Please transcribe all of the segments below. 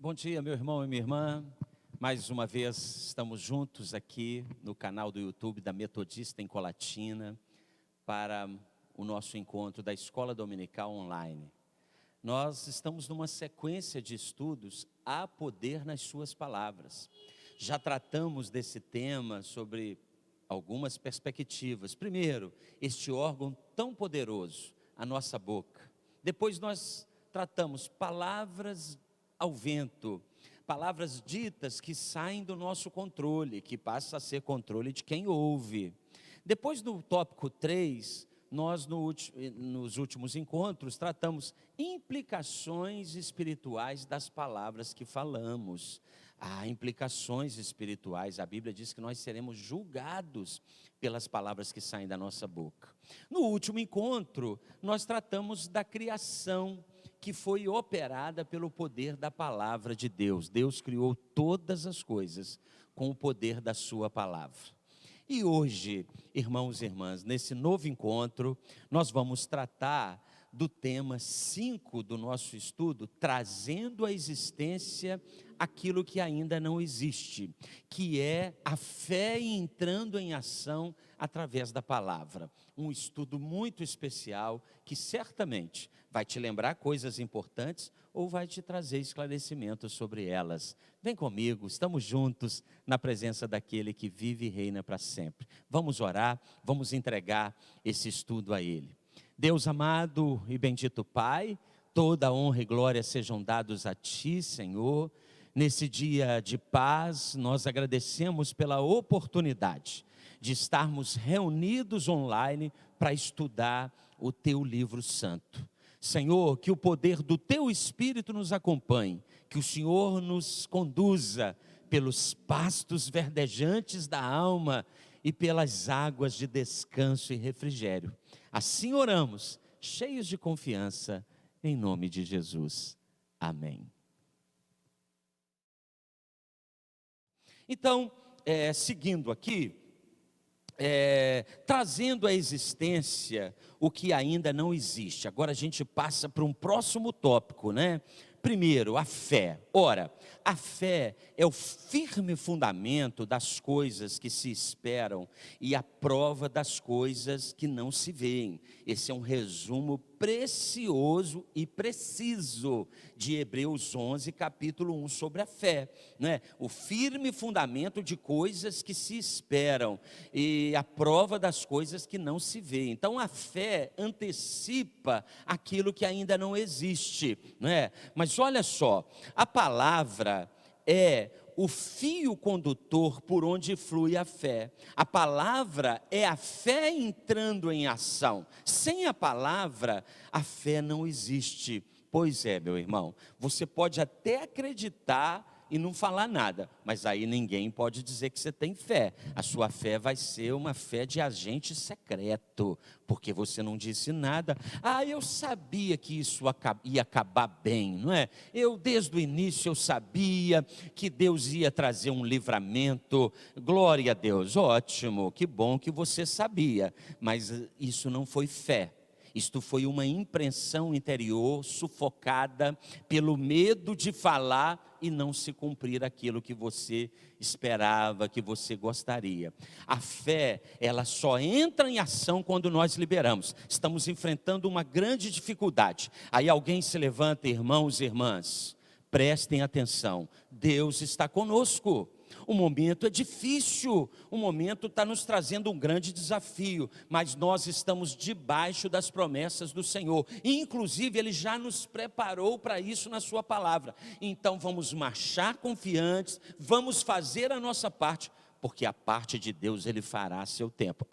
Bom dia, meu irmão e minha irmã. Mais uma vez estamos juntos aqui no canal do YouTube da Metodista em Colatina para o nosso encontro da Escola Dominical Online. Nós estamos numa sequência de estudos Há Poder nas Suas Palavras. Já tratamos desse tema sobre algumas perspectivas. Primeiro, este órgão tão poderoso, a nossa boca. Depois nós tratamos palavras ao vento, palavras ditas que saem do nosso controle, que passa a ser controle de quem ouve. Depois, no tópico 3, nós nos últimos encontros tratamos implicações espirituais das palavras que falamos. Há implicações espirituais, a Bíblia diz que nós seremos julgados pelas palavras que saem da nossa boca. No último encontro, nós tratamos da criação, que foi operada pelo poder da palavra de Deus. Deus criou todas as coisas com o poder da sua palavra. E hoje, irmãos e irmãs, nesse novo encontro, nós vamos tratar do tema 5 do nosso estudo, trazendo à existência aquilo que ainda não existe, que é a fé entrando em ação através da palavra. Um estudo muito especial que certamente vai te lembrar coisas importantes ou vai te trazer esclarecimentos sobre elas. Vem comigo, estamos juntos na presença daquele que vive e reina para sempre. Vamos orar, vamos entregar esse estudo a Ele. Deus amado e bendito Pai, toda honra e glória sejam dados a Ti, Senhor. Nesse dia de paz, nós agradecemos pela oportunidade de estarmos reunidos online para estudar o Teu livro santo. Senhor, que o poder do Teu Espírito nos acompanhe, que o Senhor nos conduza pelos pastos verdejantes da alma e pelas águas de descanso e refrigério. Assim oramos, cheios de confiança, em nome de Jesus. Amém. Então, seguindo aqui, trazendo à existência o que ainda não existe. Agora a gente passa para um próximo tópico, né? Primeiro, a fé. Ora, a fé é o firme fundamento das coisas que se esperam e a prova das coisas que não se veem. Esse é um resumo precioso e preciso de Hebreus 11, capítulo 1, sobre a fé, né? O firme fundamento de coisas que se esperam e a prova das coisas que não se veem. Então, a fé antecipa aquilo que ainda não existe, né? Mas olha só, a palavra é o fio condutor por onde flui a fé. A palavra é a fé entrando em ação. Sem a palavra, a fé não existe. Pois é, meu irmão, você pode até acreditar e não falar nada, mas aí ninguém pode dizer que você tem fé. A sua fé vai ser uma fé de agente secreto, porque você não disse nada. Eu sabia que isso ia acabar bem, não é? Desde o início eu sabia que Deus ia trazer um livramento. Glória a Deus, ótimo, que bom que você sabia, mas isso não foi fé. Isto foi uma impressão interior sufocada pelo medo de falar e não se cumprir aquilo que você esperava, que você gostaria. A fé, ela só entra em ação quando nós liberamos. Estamos enfrentando uma grande dificuldade. Aí alguém se levanta, irmãos e irmãs, prestem atenção, Deus está conosco. O momento é difícil, o momento está nos trazendo um grande desafio, mas nós estamos debaixo das promessas do Senhor, e inclusive Ele já nos preparou para isso na sua palavra. Então vamos marchar confiantes, vamos fazer a nossa parte, porque a parte de Deus Ele fará a seu tempo.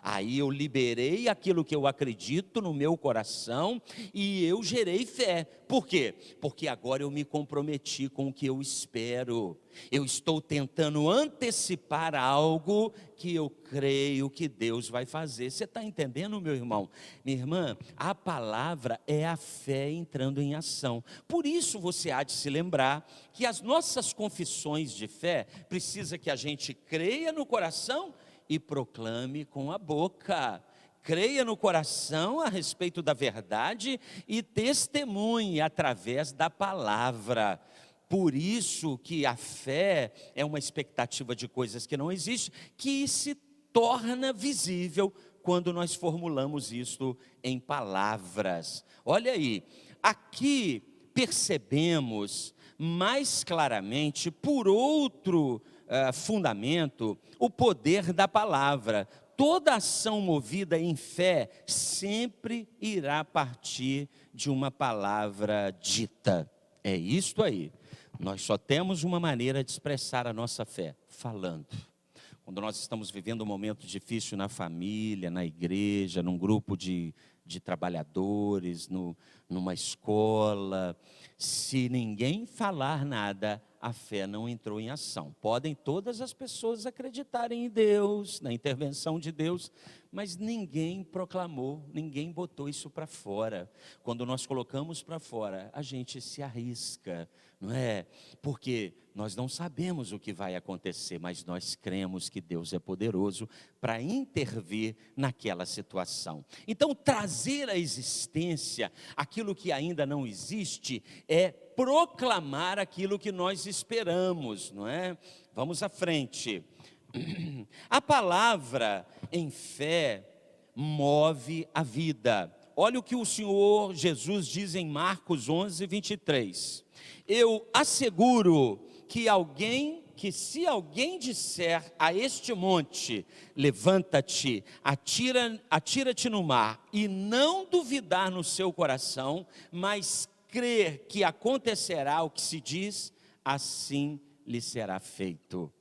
Aí eu liberei aquilo que eu acredito no meu coração e eu gerei fé. Por quê? Porque agora eu me comprometi com o que eu espero. Eu estou tentando antecipar algo que eu creio que Deus vai fazer. Você está entendendo, meu irmão? Minha irmã, a palavra é a fé entrando em ação. Por isso você há de se lembrar que as nossas confissões de fé precisa que a gente creia no coração e proclame com a boca. Creia no coração a respeito da verdade e testemunhe através da palavra. Por isso que a fé é uma expectativa de coisas que não existem, que se torna visível quando nós formulamos isto em palavras. Olha aí, aqui percebemos mais claramente, por outro fundamento, o poder da palavra. Toda ação movida em fé sempre irá partir de uma palavra dita. É isto aí. Nós só temos uma maneira de expressar a nossa fé, falando. Quando nós estamos vivendo um momento difícil na família, na igreja, num grupo de trabalhadores, numa escola, se ninguém falar nada, a fé não entrou em ação. Podem todas as pessoas acreditarem em Deus, na intervenção de Deus, mas ninguém proclamou, ninguém botou isso para fora. Quando nós colocamos para fora, a gente se arrisca, não é? Porque nós não sabemos o que vai acontecer, mas nós cremos que Deus é poderoso para intervir naquela situação. Então, trazer à existência aquilo que ainda não existe é proclamar aquilo que nós esperamos, não é? Vamos à frente. A palavra em fé move a vida. Olha o que o Senhor Jesus diz em Marcos 11:23. Eu asseguro que se alguém disser a este monte, levanta-te, atira-te no mar, e não duvidar no seu coração, mas crer que acontecerá o que se diz, assim lhe será feito.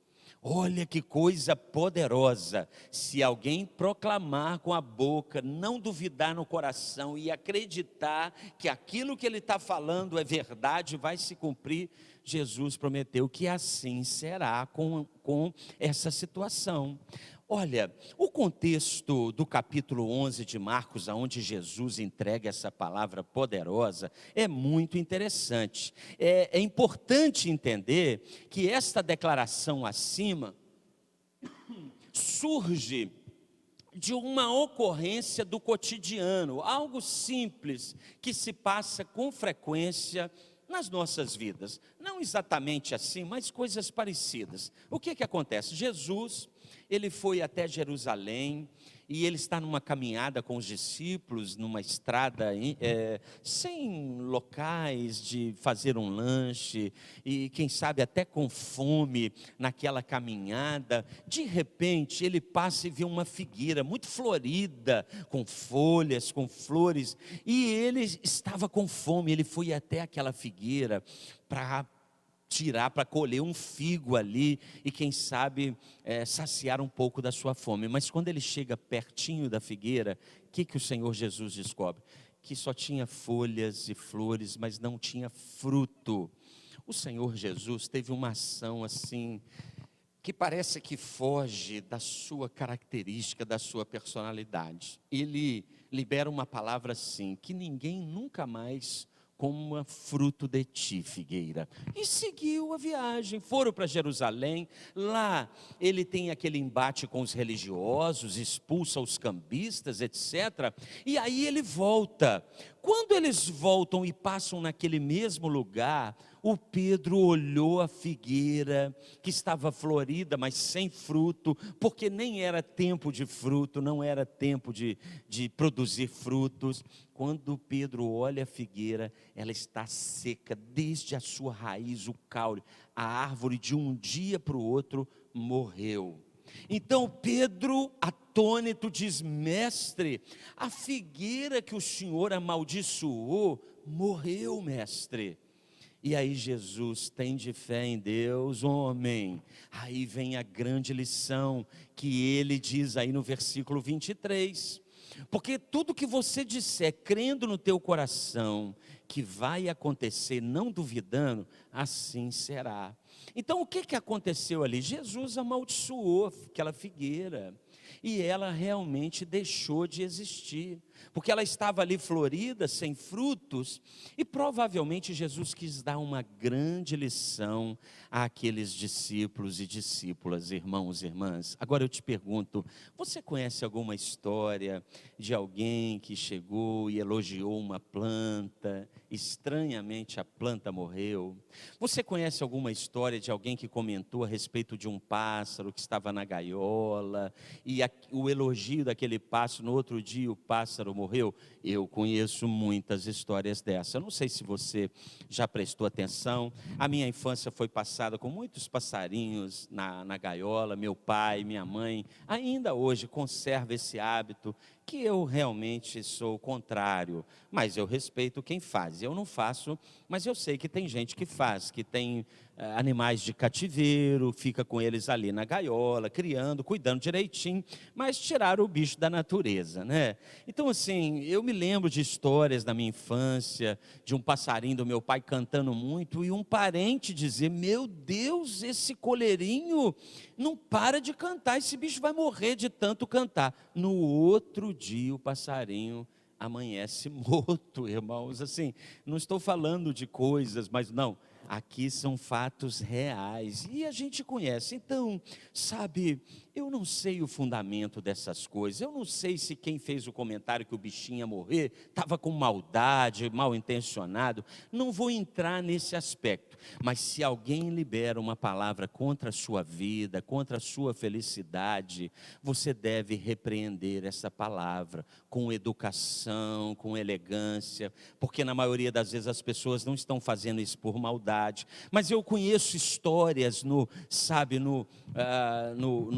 Olha que coisa poderosa, se alguém proclamar com a boca, não duvidar no coração e acreditar que aquilo que ele está falando é verdade, vai se cumprir. Jesus prometeu que assim será com essa situação. Olha, o contexto do capítulo 11 de Marcos, onde Jesus entrega essa palavra poderosa, é muito interessante. É importante entender que esta declaração acima surge de uma ocorrência do cotidiano, algo simples que se passa com frequência nas nossas vidas. Não exatamente assim, mas coisas parecidas. O que acontece? Jesus, ele foi até Jerusalém e ele está numa caminhada com os discípulos, numa estrada sem locais de fazer um lanche, e quem sabe até com fome naquela caminhada. De repente ele passa e vê uma figueira muito florida, com folhas, com flores, e ele estava com fome. Ele foi até aquela figueira para colher um figo ali e quem sabe saciar um pouco da sua fome. Mas quando ele chega pertinho da figueira, o que o Senhor Jesus descobre? Que só tinha folhas e flores, mas não tinha fruto. O Senhor Jesus teve uma ação assim, que parece que foge da sua característica, da sua personalidade. Ele libera uma palavra assim, que ninguém nunca mais coma fruto de ti, figueira. E seguiu a viagem, foram para Jerusalém. Lá ele tem aquele embate com os religiosos, expulsa os cambistas, etc. E aí ele volta. Quando eles voltam e passam naquele mesmo lugar, o Pedro olhou a figueira que estava florida, mas sem fruto, porque nem era tempo de fruto, não era tempo de produzir frutos. Quando Pedro olha a figueira, ela está seca, desde a sua raiz, o caule. A árvore de um dia para o outro morreu. Então Pedro, atônito, diz: mestre, a figueira que o Senhor amaldiçoou, morreu, mestre. E aí Jesus: tem de fé em Deus, homem. Aí vem a grande lição que ele diz aí no versículo 23. Porque tudo que você disser, crendo no teu coração, que vai acontecer, não duvidando, assim será. Então o que aconteceu ali? Jesus amaldiçoou aquela figueira, e ela realmente deixou de existir. porque ela estava ali florida, sem frutos, e provavelmente Jesus quis dar uma grande lição àqueles discípulos e discípulas, irmãos e irmãs. Agora eu te pergunto, você conhece alguma história de alguém que chegou e elogiou uma planta, estranhamente a planta morreu? Você conhece alguma história de alguém que comentou a respeito de um pássaro que estava na gaiola, e o elogio daquele pássaro, no outro dia o pássaro morreu? Eu conheço muitas histórias dessas. Eu não sei se você já prestou atenção. A minha infância foi passada com muitos passarinhos na gaiola. Meu pai, minha mãe, ainda hoje conserva esse hábito, que eu realmente sou contrário, mas eu respeito quem faz. Eu não faço, mas eu sei que tem gente que faz, que tem animais de cativeiro, fica com eles ali na gaiola, criando, cuidando direitinho, mas tiraram o bicho da natureza, né? Então, assim, eu me lembro de histórias da minha infância, de um passarinho do meu pai cantando muito, e um parente dizer: meu Deus, esse coleirinho não para de cantar, esse bicho vai morrer de tanto cantar. No outro dia o passarinho amanhece morto, irmãos. Assim, não estou falando de coisas, mas não, aqui são fatos reais, e a gente conhece. Então, sabe, eu não sei o fundamento dessas coisas, eu não sei se quem fez o comentário que o bichinho ia morrer estava com maldade, mal intencionado, não vou entrar nesse aspecto, mas se alguém libera uma palavra contra a sua vida, contra a sua felicidade, você deve repreender essa palavra com educação, com elegância, porque na maioria das vezes as pessoas não estão fazendo isso por maldade, mas eu conheço histórias no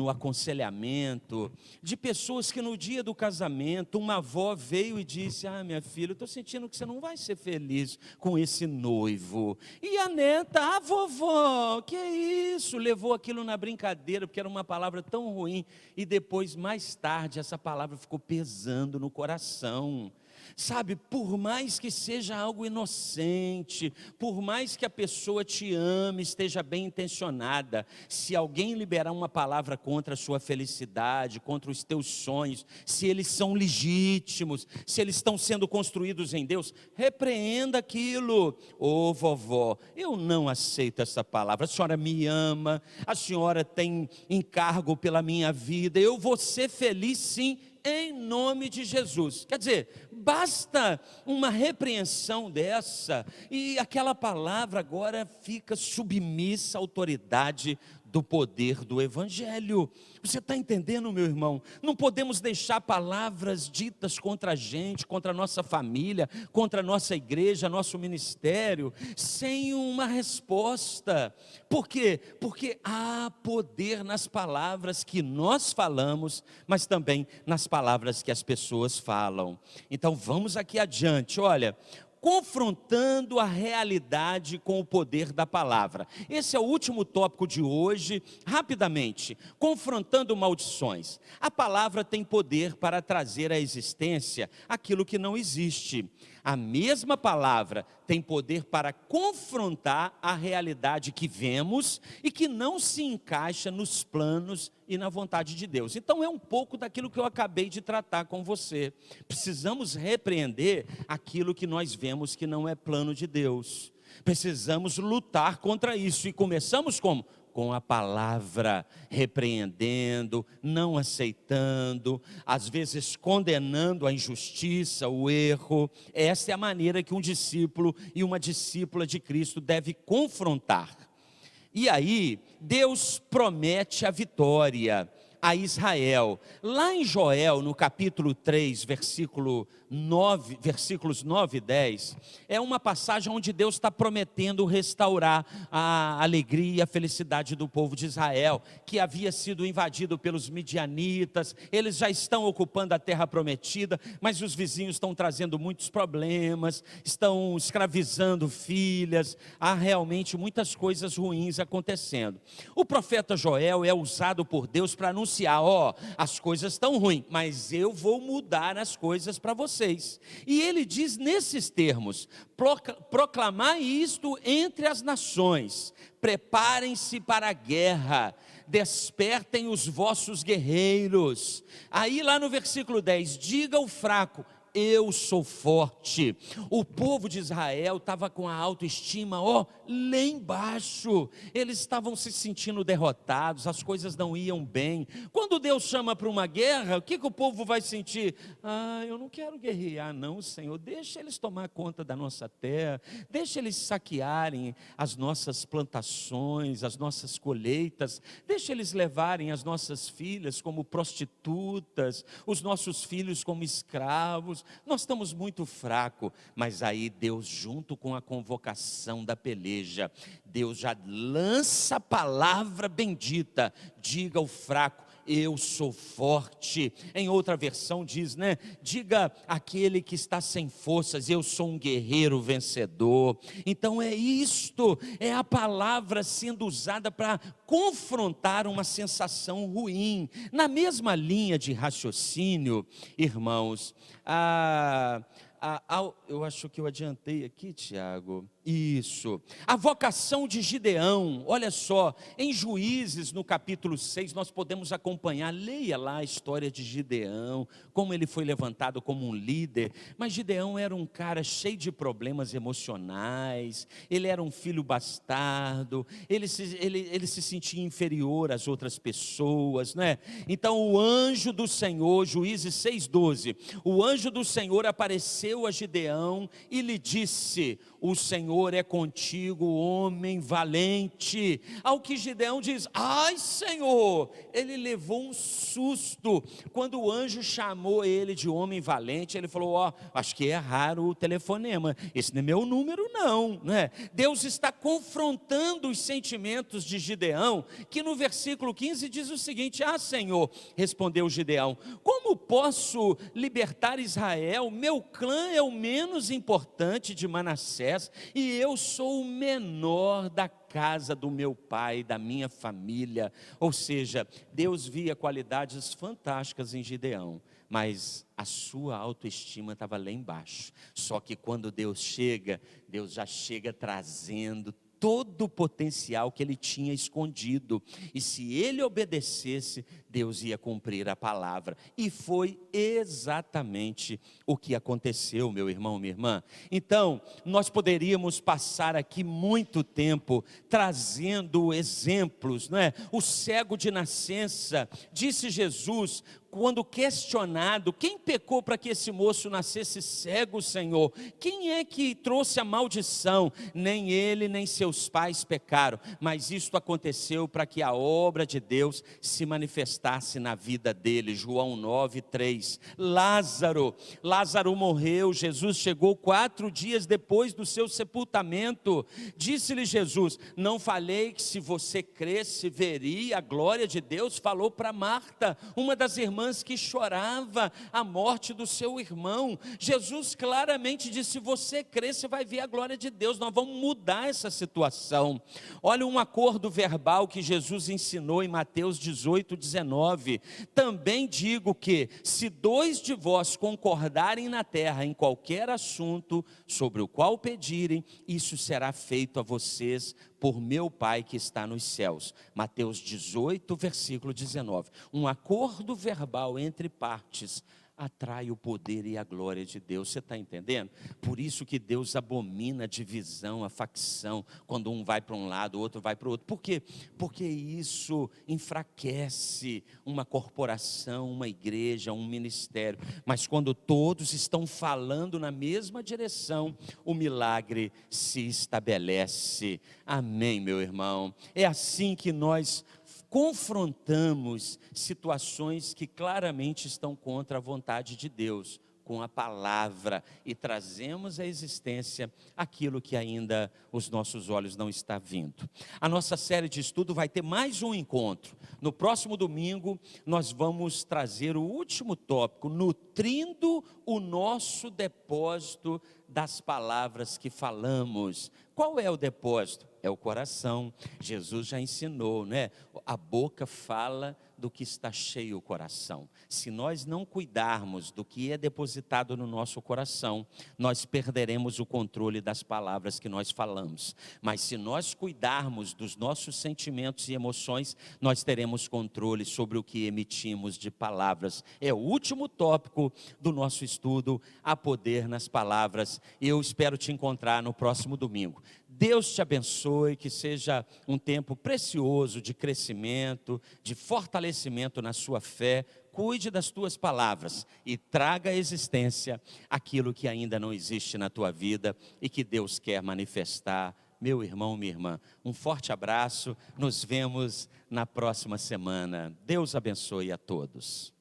aconselhamento, de pessoas que no dia do casamento, uma avó veio e disse: ah, minha filha, eu estou sentindo que você não vai ser feliz com esse noivo. E a neta: ah, vovó, que é isso? Levou aquilo na brincadeira, porque era uma palavra tão ruim, e depois, mais tarde, essa palavra ficou pesando no coração. Sabe, por mais que seja algo inocente, por mais que a pessoa te ame, esteja bem intencionada, se alguém liberar uma palavra contra a sua felicidade, contra os teus sonhos, se eles são legítimos, se eles estão sendo construídos em Deus, repreenda aquilo. Ô vovó, eu não aceito essa palavra, a senhora me ama, a senhora tem encargo pela minha vida, eu vou ser feliz sim, em nome de Jesus. Quer dizer, basta uma repreensão dessa, e aquela palavra agora fica submissa à autoridade do poder do Evangelho. Você está entendendo, meu irmão? Não podemos deixar palavras ditas contra a gente, contra a nossa família, contra a nossa igreja, nosso ministério, sem uma resposta. Por quê? Porque há poder nas palavras que nós falamos, mas também nas palavras que as pessoas falam. Então vamos aqui adiante, olha, confrontando a realidade com o poder da palavra. Esse é o último tópico de hoje. Rapidamente, confrontando maldições. A palavra tem poder para trazer à existência aquilo que não existe. A mesma palavra tem poder para confrontar a realidade que vemos e que não se encaixa nos planos e na vontade de Deus. Então é um pouco daquilo que eu acabei de tratar com você. Precisamos repreender aquilo que nós vemos que não é plano de Deus. Precisamos lutar contra isso, e começamos como? Com a palavra, repreendendo, não aceitando, às vezes condenando a injustiça, o erro. Essa é a maneira que um discípulo e uma discípula de Cristo deve confrontar. E aí, Deus promete a vitória a Israel. Lá em Joel, no capítulo 3, versículos 9 e 10, é uma passagem onde Deus está prometendo restaurar a alegria e a felicidade do povo de Israel, que havia sido invadido pelos midianitas. Eles já estão ocupando a terra prometida, mas os vizinhos estão trazendo muitos problemas, estão escravizando filhas, há realmente muitas coisas ruins acontecendo. O profeta Joel é usado por Deus para anunciar: ó, as coisas estão ruins, mas eu vou mudar as coisas para vocês. E ele diz nesses termos: proclamai isto entre as nações, preparem-se para a guerra, despertem os vossos guerreiros. Aí lá no versículo 10, diga ao fraco: eu sou forte. O povo de Israel estava com a autoestima, lá embaixo. Eles estavam se sentindo derrotados, as coisas não iam bem. Quando Deus chama para uma guerra, o que o povo vai sentir? Eu não quero guerrear não, Senhor, deixa eles tomar conta da nossa terra, deixa eles saquearem as nossas plantações, as nossas colheitas, deixa eles levarem as nossas filhas como prostitutas, os nossos filhos como escravos. Nós estamos muito fracos, mas aí Deus, junto com a convocação da peleja, Deus já lança a palavra bendita: diga ao fraco, eu sou forte. Em outra versão diz, diga àquele que está sem forças, eu sou um guerreiro vencedor. Então é isto, é a palavra sendo usada para confrontar uma sensação ruim. Na mesma linha de raciocínio, irmãos, eu acho que eu adiantei aqui, Tiago. Isso, a vocação de Gideão, olha só, em Juízes, no capítulo 6, nós podemos acompanhar, leia lá a história de Gideão, como ele foi levantado como um líder. Mas Gideão era um cara cheio de problemas emocionais, ele era um filho bastardo, ele se sentia inferior às outras pessoas, Então o anjo do Senhor, Juízes 6,12, o anjo do Senhor apareceu a Gideão e lhe disse: o Senhor é contigo, homem valente. Ao que Gideão diz: ai, Senhor! Ele levou um susto quando o anjo chamou ele de homem valente. Ele falou: acho que é raro o telefonema, esse não é meu número não, Deus está confrontando os sentimentos de Gideão, que no versículo 15 diz o seguinte: Senhor, respondeu Gideão, como posso libertar Israel? Meu clã é o menos importante de Manassés, e eu sou o menor da casa do meu pai, da minha família. Ou seja, Deus via qualidades fantásticas em Gideão, mas a sua autoestima estava lá embaixo. Só que quando Deus chega, Deus já chega trazendo todo o potencial que ele tinha escondido, e se ele obedecesse, Deus ia cumprir a palavra, e foi exatamente o que aconteceu, meu irmão, minha irmã. Então, nós poderíamos passar aqui muito tempo trazendo exemplos, O cego de nascença, disse Jesus, quando questionado: quem pecou para que esse moço nascesse cego, Senhor? Quem é que trouxe a maldição? Nem ele, nem seus pais pecaram, mas isto aconteceu para que a obra de Deus se manifestasse na vida dele. João 9:3. Lázaro morreu, Jesus chegou 4 dias depois do seu sepultamento. Disse-lhe Jesus: não falei que se você cresce, veria a glória de Deus? Falou para Marta, uma das irmãs que chorava a morte do seu irmão. Jesus claramente disse: se você crer, você vai ver a glória de Deus. Nós vamos mudar essa situação. Olha um acordo verbal que Jesus ensinou em Mateus 18:19. Também digo que, se 2 de vós concordarem na terra em qualquer assunto sobre o qual pedirem, isso será feito a vocês por meu Pai que está nos céus. Mateus 18, versículo 19. Um acordo verbal entre partes atrai o poder e a glória de Deus. Você está entendendo? Por isso que Deus abomina a divisão, a facção, quando um vai para um lado, o outro vai para o outro. Por quê? Porque isso enfraquece uma corporação, uma igreja, um ministério. Mas quando todos estão falando na mesma direção, o milagre se estabelece. Amém, meu irmão? É assim que nós confrontamos situações que claramente estão contra a vontade de Deus, com a palavra, e trazemos à existência aquilo que ainda os nossos olhos não estão vendo. A nossa série de estudo vai ter mais um encontro. No próximo domingo, nós vamos trazer o último tópico: nutrindo o nosso depósito das palavras que falamos. Qual é o depósito? é o coração. Jesus já ensinou, né? A boca fala do que está cheio o coração. Se nós não cuidarmos do que é depositado no nosso coração, nós perderemos o controle das palavras que nós falamos. Mas se nós cuidarmos dos nossos sentimentos e emoções, nós teremos controle sobre o que emitimos de palavras. É o último tópico do nosso estudo, há poder nas palavras. Eu espero te encontrar no próximo domingo. Deus te abençoe, que seja um tempo precioso de crescimento, de fortalecimento na sua fé. Cuide das tuas palavras e traga à existência aquilo que ainda não existe na tua vida e que Deus quer manifestar. Meu irmão, minha irmã, um forte abraço, nos vemos na próxima semana. Deus abençoe a todos.